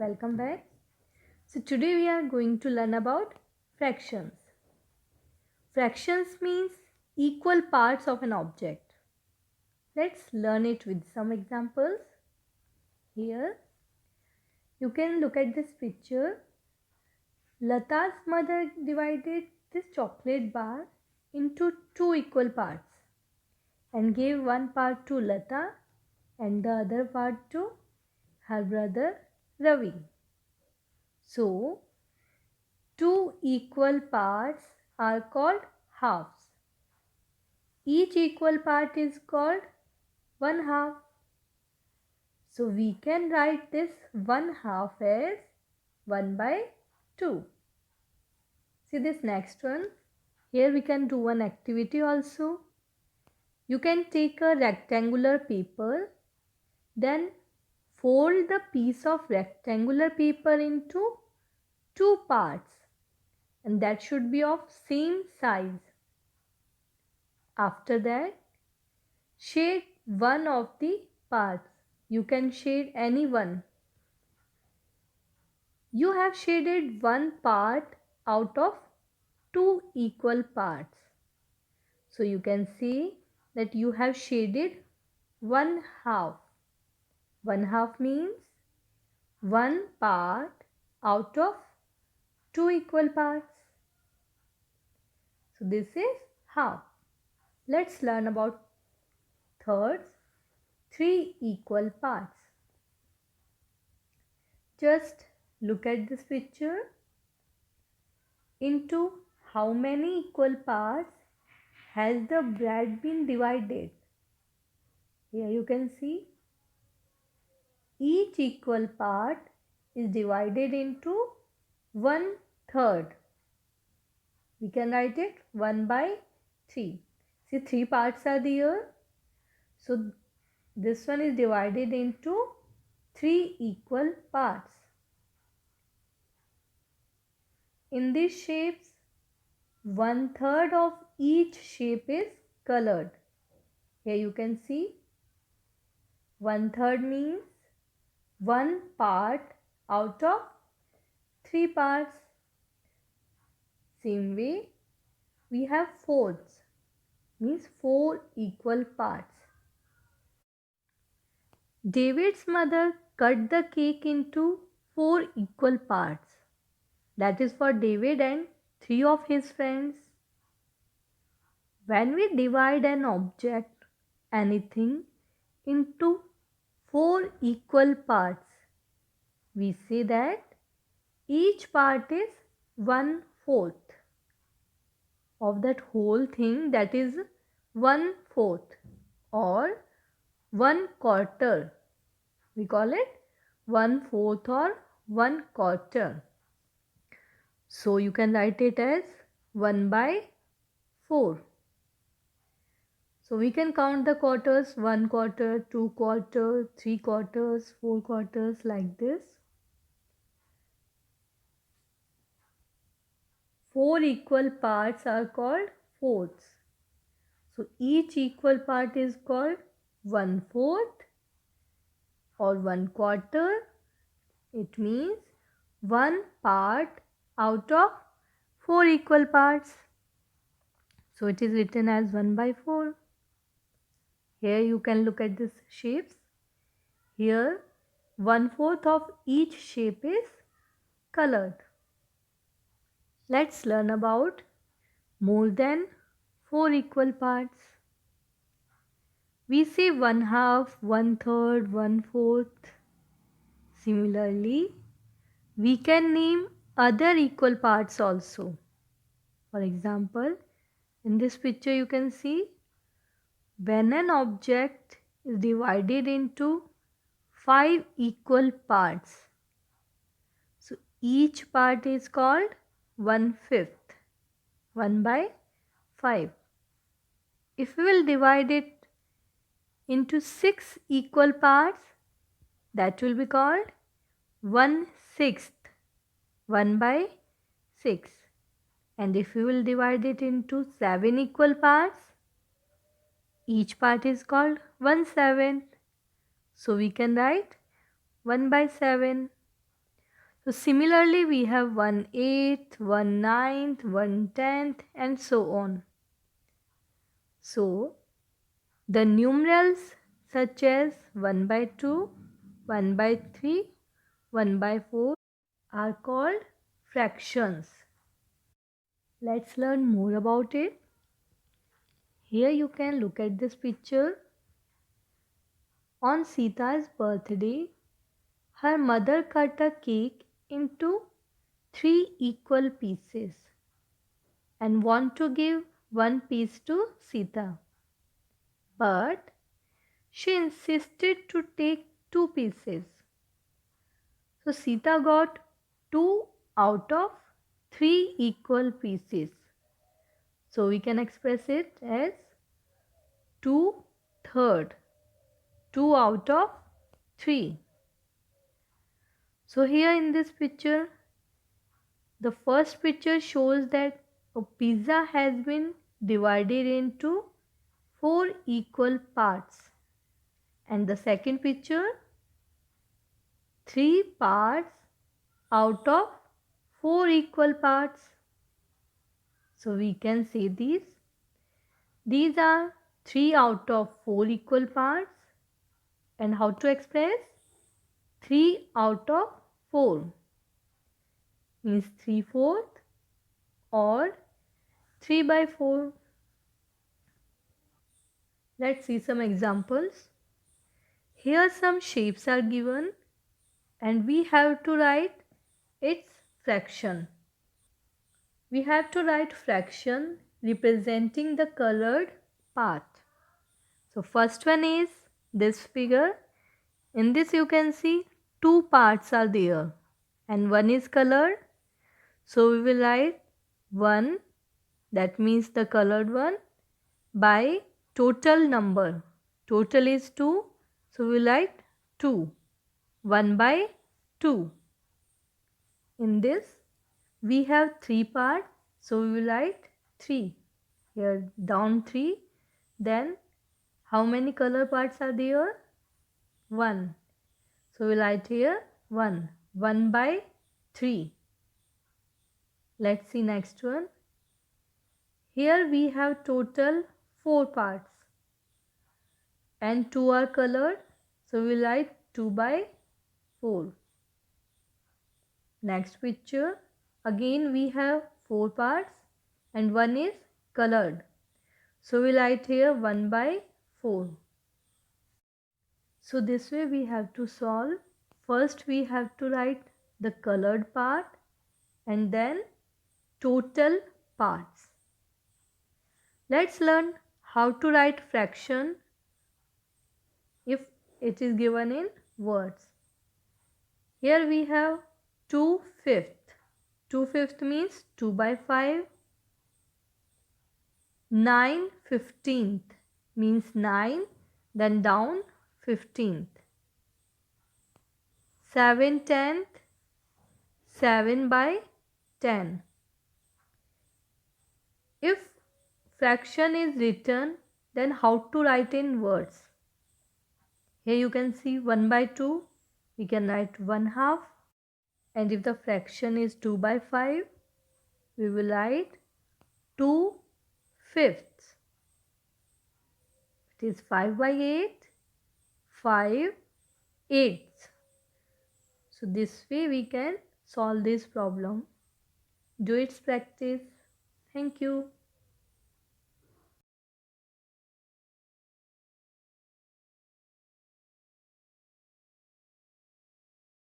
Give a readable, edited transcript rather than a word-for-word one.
welcome back. So today we are going to learn about fractions. Fractions means equal parts of an object. Let's learn it with some examples. Here you can look at this picture. Lata's mother divided this chocolate bar into two equal parts and gave one part to Lata and the other part to her brother Ravi. So, two equal parts are called halves. Each equal part is called one half. So, we can write this one half as 1 by 2. See this next one. Here we can do one activity also. You can take a rectangular paper, then fold the piece of rectangular paper into two parts, and that should be of same size. After that, shade one of the parts. You can shade any one. You have shaded one part out of two equal parts. So you can see that you have shaded one half. One half means one part out of two equal parts. So this is half. Let's learn about thirds, three equal parts. Just look at this picture. Into how many equal parts has the bread been divided? Here you can see each equal part is divided into 1/3. We can write it 1 by 3. See, 3 parts are there. So this one is divided into 3 equal parts. In these shapes, 1/3 of each shape is colored. Here you can see 1/3 means one part out of 3 parts. Same way, we have fourths, means 4 equal parts. David's mother cut the cake into 4 equal parts. That is for David and 3 of his friends. When we divide an object, anything, into 4 equal parts, we say that each part is 1/4 of that whole thing, that is 1/4 or 1/4. We call it 1/4 or 1/4. So you can write it as 1 by 4. So we can count the quarters: 1/4, 2/4, 3/4, 4/4, like this. 4 equal parts are called fourths. So each equal part is called 1/4 or 1/4. It means one part out of 4 equal parts. So it is written as 1 by 4. Here you can look at these shapes. Here 1/4 of each shape is colored. Let's learn about more than 4 equal parts. We say 1/2, 1/3, 1/4. Similarly, we can name other equal parts also. For example, in this picture you can see when an object is divided into 5 equal parts, so each part is called 1/5, 1 by 5. If we will divide it into 6 equal parts, that will be called 1/6, 1 by 6. And if we will divide it into 7 equal parts, each part is called 1/7. So we can write 1 by 7. So similarly, we have 1/8, 1/9, 1/10 and so on. So the numerals such as 1/2, 1/3, 1/4 are called fractions. Let's learn more about it. Here you can look at this picture. On Sita's birthday, her mother cut a cake into 3 equal pieces and want to give one piece to Sita. But she insisted to take 2 pieces. So Sita got 2 out of 3 equal pieces. So we can express it as 2/3. 2 out of 3. So here in this picture, the first picture shows that a pizza has been divided into 4 equal parts. And the second picture, 3 parts out of 4 equal parts. So we can say these. These are 3 out of 4 equal parts. And how to express? 3 out of 4 means 3/4 or 3/4. Let's see some examples. Here some shapes are given and we have to write its fraction. We have to write fraction representing the colored part. So first one is this figure. In this you can see 2 parts are there and one is colored. So we will write 1, that means the colored one, by total number. Total is 2, so we will write 2. 1/2. In this we have 3 parts, so we will write 3. Here down 3. Then how many color parts are there? 1. So we will write here 1. 1/3. Let's see next one. Here we have total 4 parts and 2 are colored, so we will write 2/4. Next picture, again we have 4 parts and one is colored, so we will write here 1/4. So this way we have to solve. First we have to write the colored part and then total parts. Let's learn how to write fraction if it is given in words. Here we have 2/5. 2/5 means 2/5. 9/15 means 9, then down 15th. 7/10, 7/10. If fraction is written, then how to write in words? Here you can see 1/2, we can write 1/2. And if the fraction is 2/5, we will write 2/5. It is 5/8, 5/8. So this way we can solve this problem. Do its practice. Thank you.